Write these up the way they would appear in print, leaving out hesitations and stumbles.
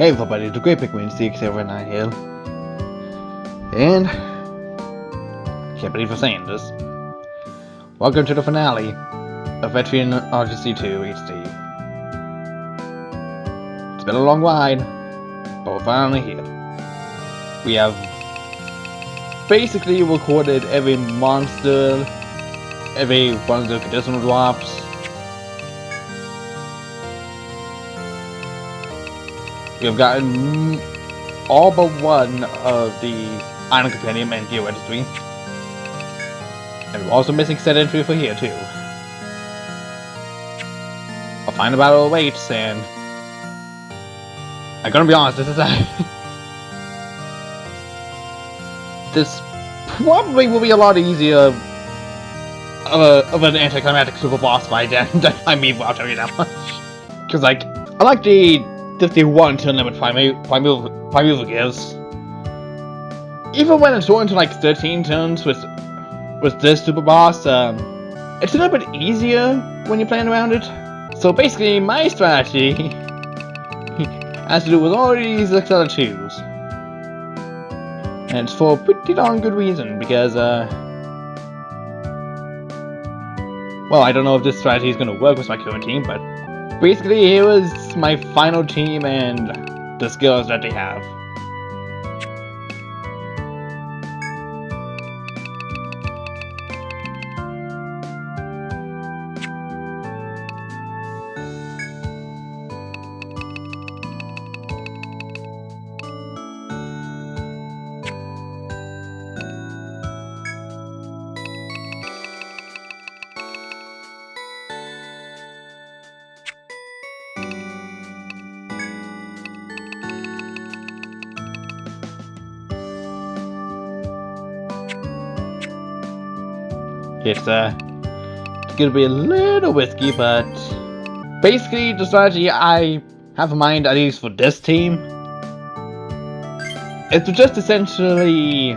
Hey everybody, it's a great big win, Six over 9 here. And can't believe I'm saying this. Welcome to the finale of Etrian Odyssey 2 HD. It's been a long ride, but we're finally here. We have basically recorded every monster, every one of the conditional drops. We have gotten all but one of the Iron Compendium and Gear Registry. And we're also missing set entry for here too. A final battle awaits, and I'm gonna be honest, this probably will be a lot easier of an anticlimactic super boss fight than I mean, I'll tell you that much. Cause like, I like the 51 turn limit Primeval gives. Even when it's going to like 13 turns with this super boss, it's a little bit easier when you're playing around it. So basically, my strategy has to do with all these extra twos. And it's for a pretty darn good reason, because, well, I don't know if this strategy is going to work with my current team, but basically, here is my final team and the skills that they have. It's gonna be a little risky, but basically the strategy I have in mind, at least for this team, is to just essentially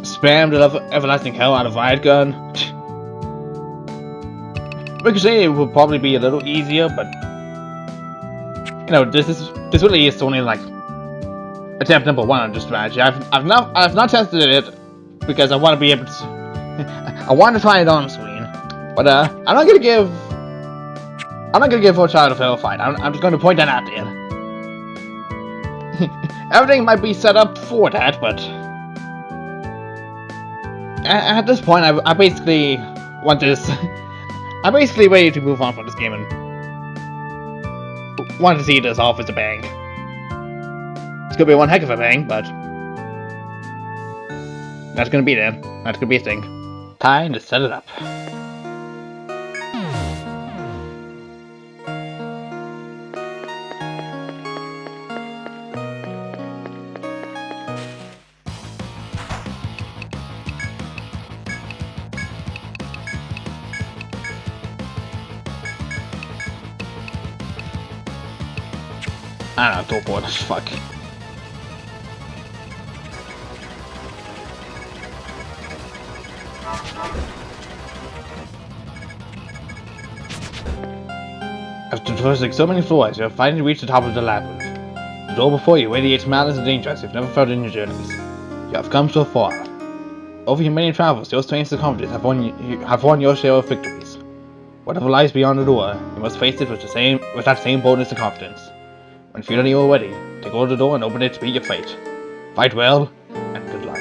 spam the everlasting hell out of Riot Gun. Ricochet will probably be a little easier, but you know, this really is only like attempt number 1 on this strategy. I've not tested it because I want to be able to. I want to try it on screen, but I'm not gonna give a child a fair fight. I'm just going to point that out there. Everything might be set up for that, but at this point, I basically want this. I'm basically ready to move on from this game and want to see this off as a bang. It's gonna be one heck of a bang, but that's gonna be there. That's gonna be a thing. Time to set it up. I don't know, go for it. Fuck. After traversing so many floors, you have finally reached the top of the labyrinth. The door before you radiates malice and danger as you've never felt in your journeys. You have come so far. Over your many travels, your strengths and confidence have won your share of victories. Whatever lies beyond the door, you must face it with that same boldness and confidence. When feeling you are ready, take hold of the door and open it to meet your fate. Fight well, and good luck.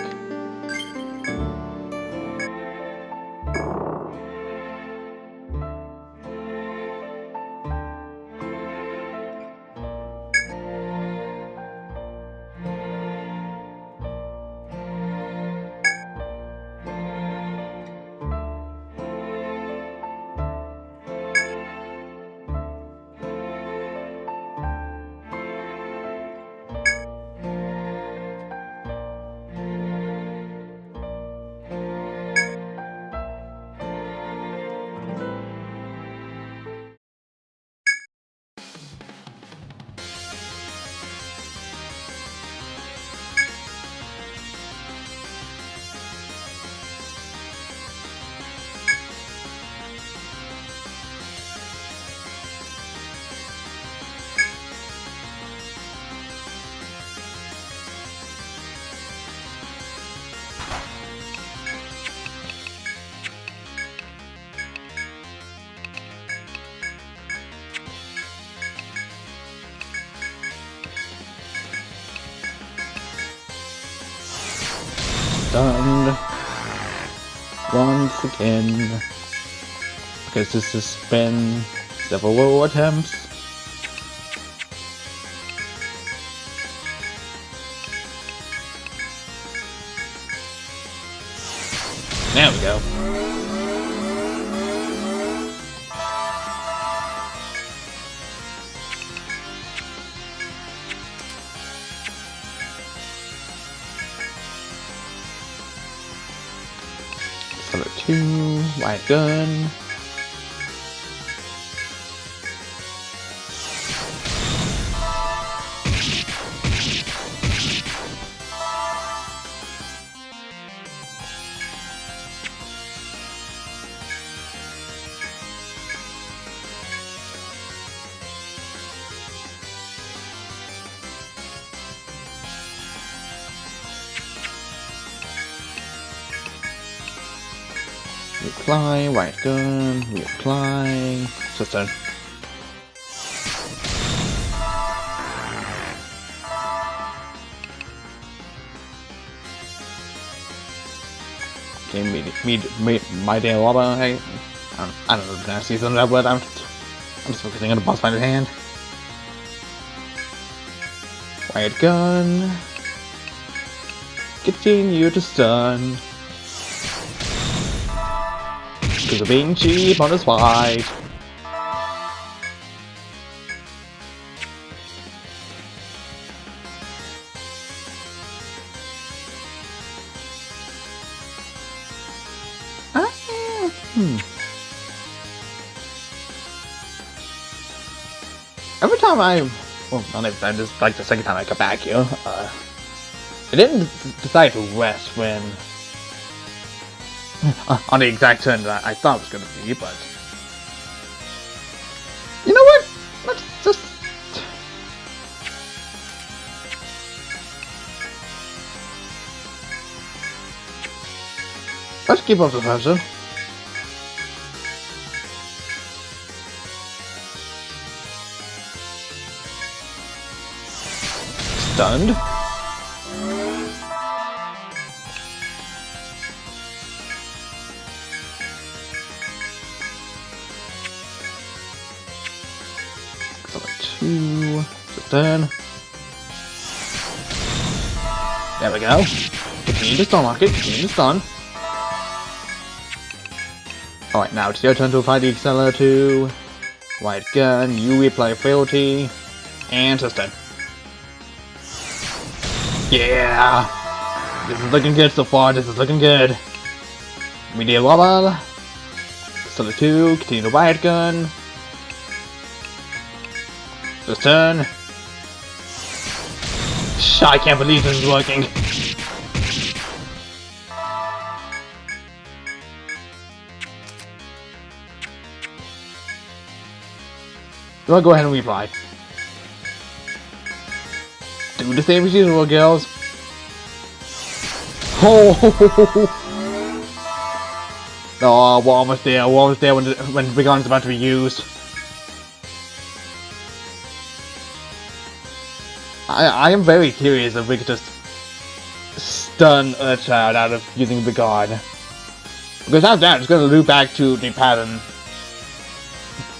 Stunned. Once again. Because this has been several attempts. There we go. Color 2, white gun. Reapply, white gun, reapply, just done. Okay, my day lava. I don't know the pronunciation of that word. I'm just focusing on the boss fight at hand. White gun. Continue to stun. Because of being cheap on his fight. Every time well, not every time, just like the second time I got back here, I didn't decide to rest when on the exact turn that I thought it was going to be, but you know what? Let's keep up the pressure. Stunned. Turn. There we go. Continue to stun, Rocket. Continue to stun. Alright, now it's your turn to fight the Accelerator 2. White gun, you replay frailty, and sustain. Yeah! This is looking good so far, this is looking good. We did lava. Accelerator 2, continue the white gun. Just turn. I can't believe this is working. You wanna go ahead and reply? Do the same as usual, girls. Oh! Oh, we're almost there. We're almost there when Lagaard is about to be used. I am very curious if we could just stun a child out of using Lagaard. Because after that, it's going to loop back to the pattern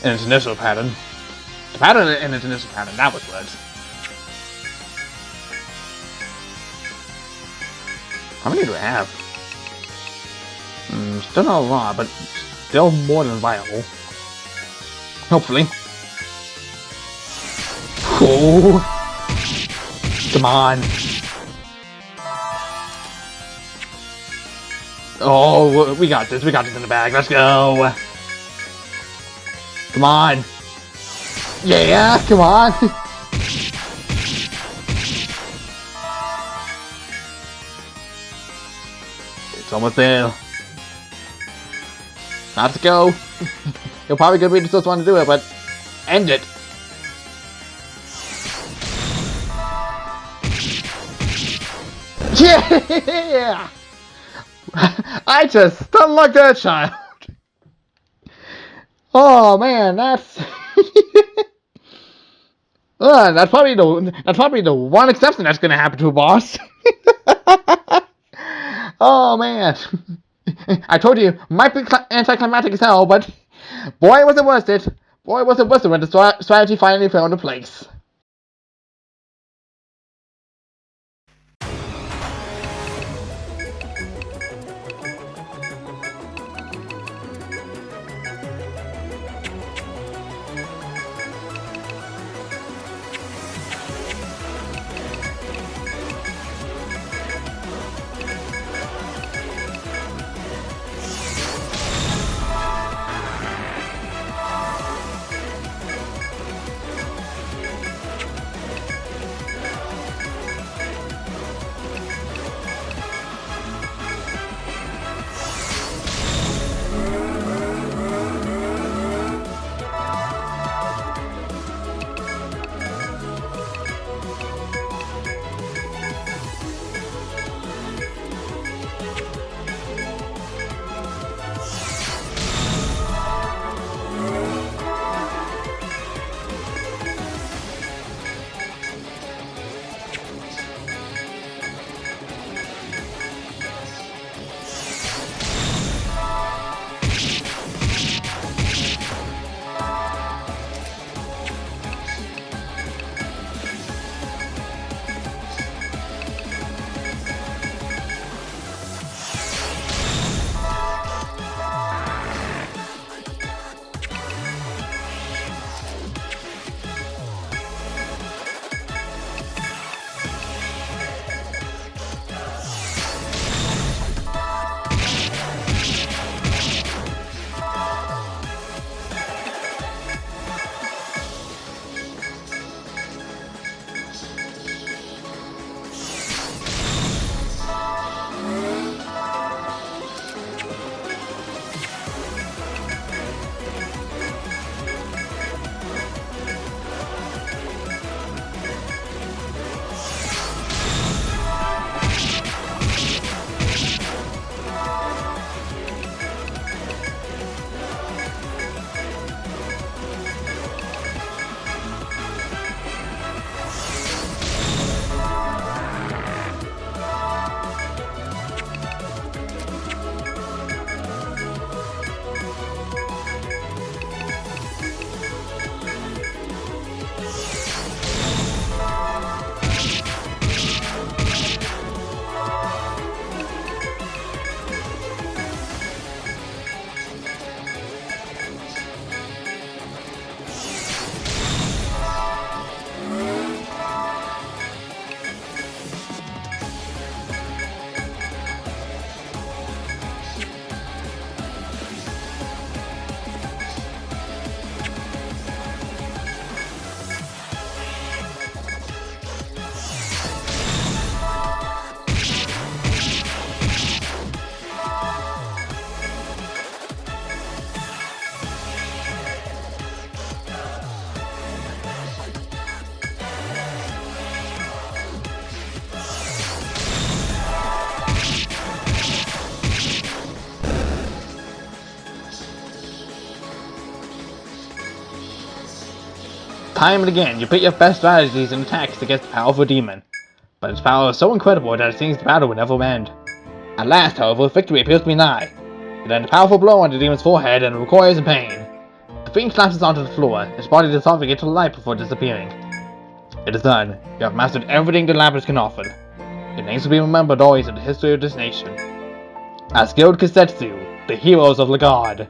in its initial pattern. The pattern in its initial pattern, that was good. How many do I have? Still not a lot, but still more than viable. Hopefully. Oh! Come on. Oh, we got this. We got this in the bag. Let's go. Come on. Yeah, come on. It's almost there. Let's go. You're probably gonna be the first one to do it, but end it. Yeah! I just unlocked that child. Oh man, that's that's probably the one exception that's gonna happen to a boss. Oh man, I told you, might be anticlimactic as hell, but boy was it worth it. Boy was it worth it when the strategy finally fell into place. Time and again, you put your best strategies and attacks against the powerful demon. But its power is so incredible that it seems the battle will never end. At last, however, victory appears to be nigh. It lands a powerful blow on the demon's forehead and recoils in pain. The fiend collapses onto the floor, his body dissolving into light before disappearing. It is done. You have mastered everything the Labyrinth can offer. Your names will be remembered always in the history of this nation. As Guild Kisetsu, the heroes of Lagaard.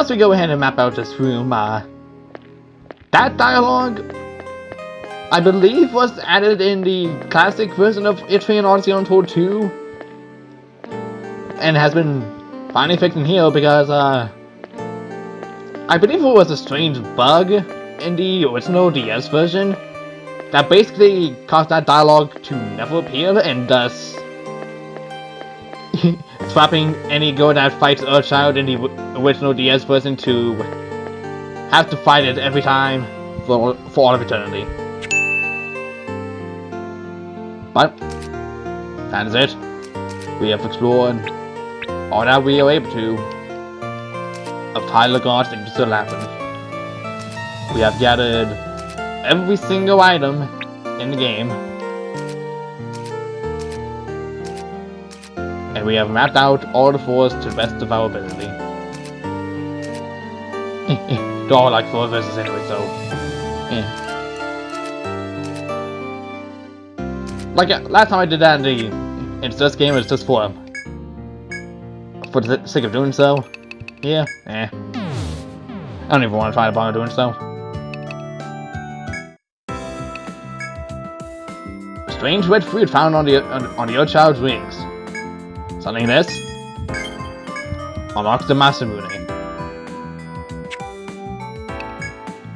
as we go ahead and map out this room, that dialogue, I believe, was added in the classic version of Etrian Odyssey Untold 2, and has been finally fixed in here because, I believe it was a strange bug in the original DS version that basically caused that dialogue to never appear, and thus swapping any girl that fights Earthchild in the original DS version to have to fight it every time for all of eternity. But that is it. We have explored all that we are able to of Lagaard's Yggdrasil Labyrinth. We have gathered every single item in the game, and we have mapped out all the floors to the best of our ability. They're all like 4 verses anyway, so yeah. Like last time I did that in this game, it was just for the sake of doing so. Yeah, I don't even want to try to bother doing so. Strange red fruit found on the Earthchild's wings. Something this unlocks the Masamune,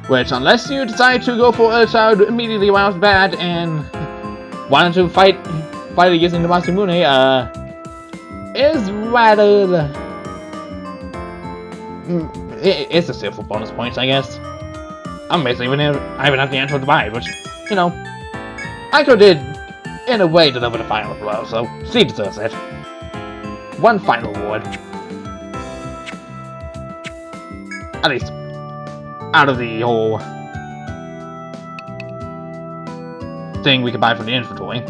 which, unless you decide to go for Earthchild immediately right off the bat and wanted to fight it using the Masamune, is rather. It's a simple bonus points, I guess. I'm basically I even have the Untold Divide, which, you know, I could did in a way deliver the final blow, so she deserves it. One final award. At least out of the whole thing we could buy from the inventory.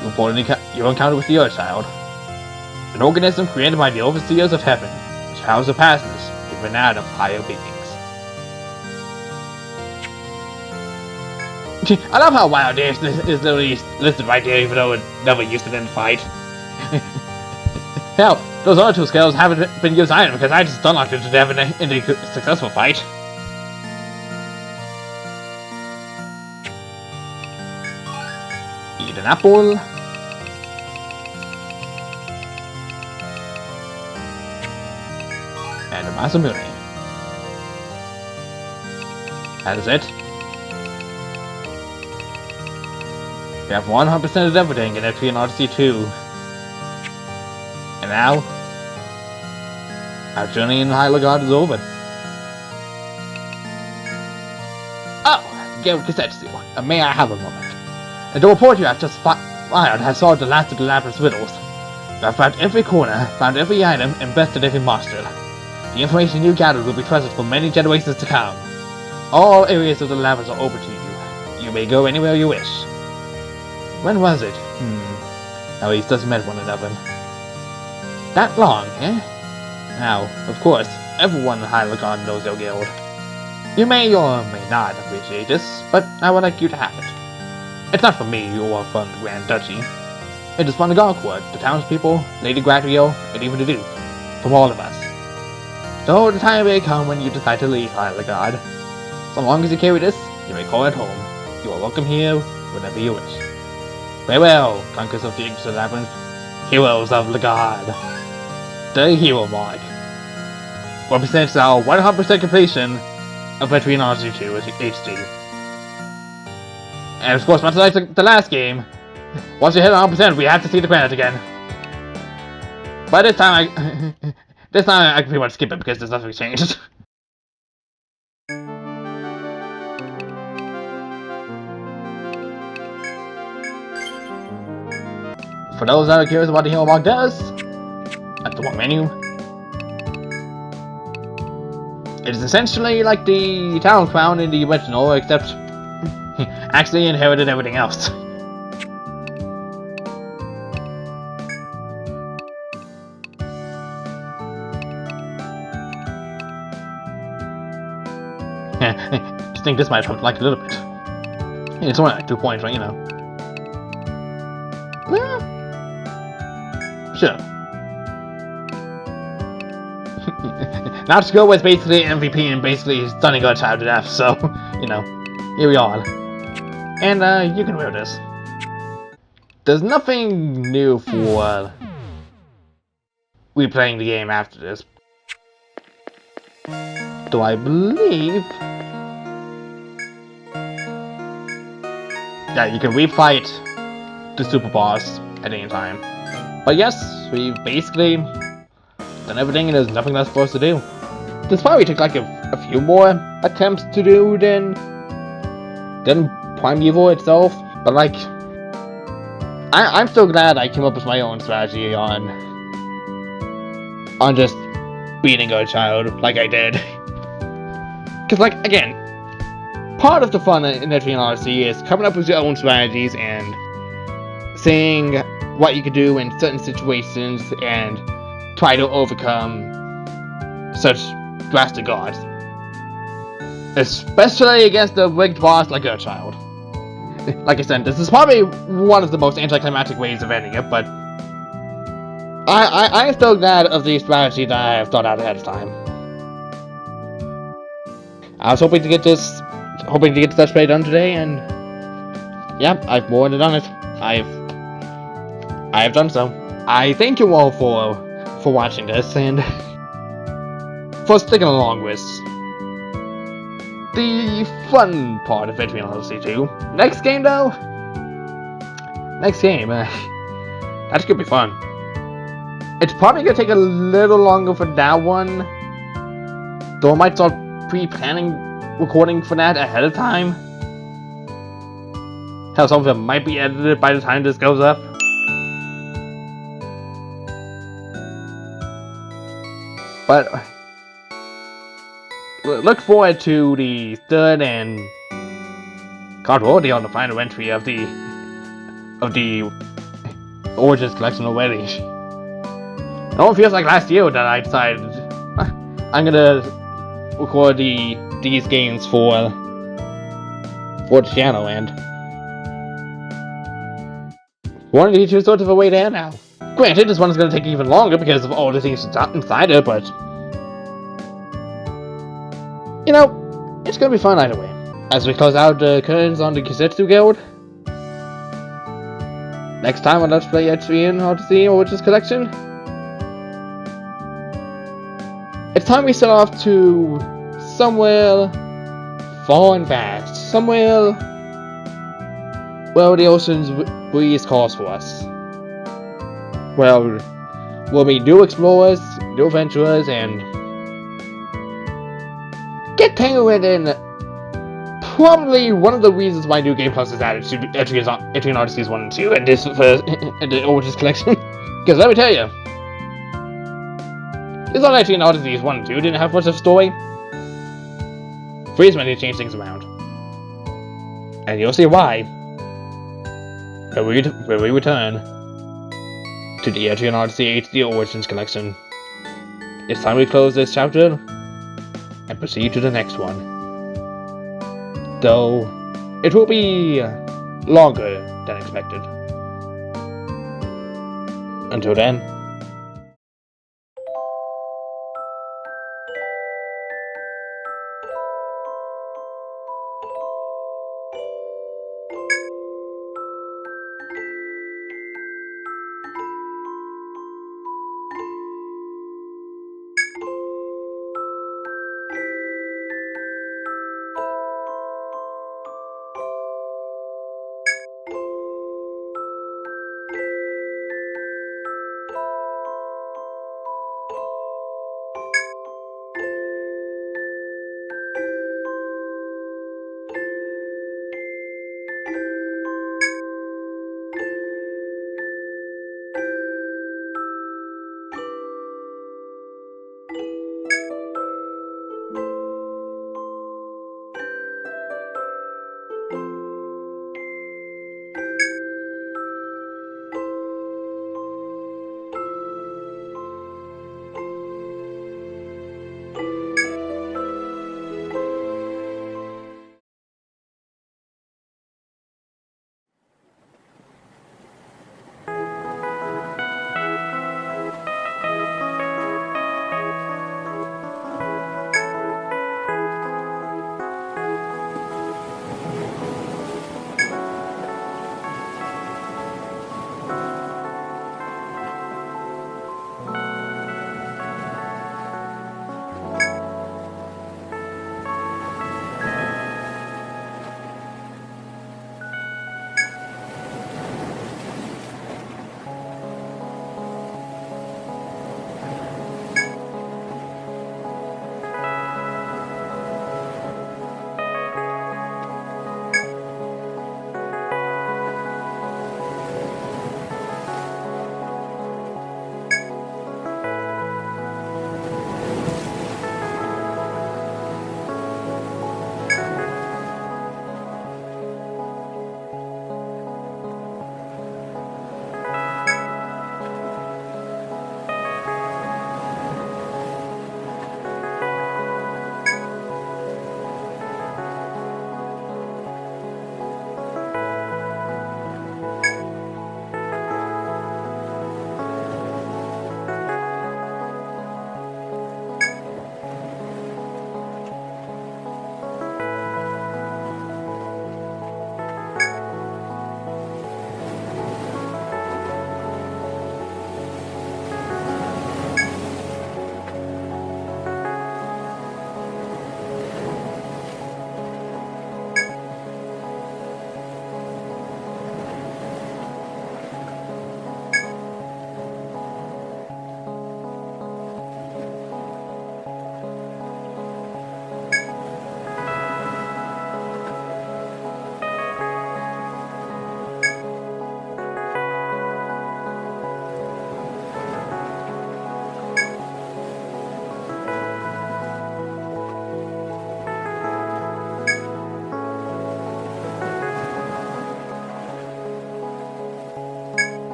You reported your encounter with the Earthchild, an organism created by the overseers of heaven, which house surpasses even that of higher beings. I love how Wild Days is literally listed right there, even though it never used it in the fight. Hell, those other 2 skills haven't been used either because I just unlocked it to have in a successful fight. Eat an apple. And a Masamune. That is it. We have 100% of everything in Etrian Odyssey 2. And now, our journey in Lagaard is over. Oh, Gear Registry, may I have a moment? And the report you have just fired has solved the last of the Labyrinth's riddles. You have found every corner, found every item, and bested every monster. The information you gathered will be treasured for many generations to come. All areas of the Labyrinth are open to you. You may go anywhere you wish. When was it? At least us met one another. That long, eh? Now, of course, everyone in Lagaard knows your guild. You may or may not appreciate this, but I would like you to have it. It's not from me or from the Grand Duchy. It is from the Lagaard, the townspeople, Lady Gratrio, and even the Duke. From all of us. Though the time may come when you decide to leave Lagaard. So long as you carry this, you may call it home. You are welcome here whenever you wish. Farewell, conquerors of the Yggdrasil Labyrinth, heroes of Lagaard. The hero mark represents our 100% completion of Etrian Odyssey 2 HD. And of course, much like the last game, once you hit 100%, we have to see the credits again. But this time I can pretty much skip it because there's nothing changed. For those that are curious about what the hero mark does, at the one menu, it is essentially like the town crown in the original, except actually inherited everything else. Just think this might help like a little bit. It's only like 2 points, right? You know. Sure. Natsuko was basically MVP and basically stunning a child to death, so, you know, here we are. And, you can wear this. There's nothing new for replaying the game after this. Though I believe... yeah, you can refight the super boss at any time. But yes, we've basically done everything and there's nothing left for us to do. This probably took like a few more attempts to do than Primeval itself, but like, I'm still glad I came up with my own strategy on just beating a child like I did. Cause like, again, part of the fun in Etrian Odyssey is coming up with your own strategies and seeing what you can do in certain situations and try to overcome such drastic odds. Especially against a rigged boss like a child. Like I said, this is probably one of the most anticlimactic ways of ending it, but I am still glad of the strategy that I have thought out ahead of time. I was hoping to get this Let's Play done today, and yeah, I've more than done it. I have done so. I thank you all for watching this and for sticking along with the fun part of Etrian Odyssey 2. Next game, though? Next game, that's gonna be fun. It's probably gonna take a little longer for that one, though I might start pre-planning recording for that ahead of time. Hell, some of it might be edited by the time this goes up. But look forward to the third and God, we're already on the final entry of the Origins collection already. It almost feels like last year that I decided I'm gonna record these games for the channel, and one of these two sort of a way to end now. Granted, this one's gonna take even longer because of all the things inside it, but you know, it's gonna be fun either way. As we close out the curtains on the Kisetsu Guild, next time on Let's Play Etrian Odyssey Origins Collection, it's time we set off to somewhere far and vast, somewhere where the ocean's breeze calls for us. Well, we'll meet new explorers, new adventurers, and get tangled in probably one of the reasons why New Game Plus is added to Etrian Odysseys 1 and 2 and this first in the Origins collection. Because let me tell you, this on Etrian Odysseys 1 and 2 didn't have much of a story. Freeze to change things around. And you'll see why when we return to the Etrian Odyssey HD Origins collection. It's time we close this chapter and proceed to the next one. Though it will be longer than expected. Until then,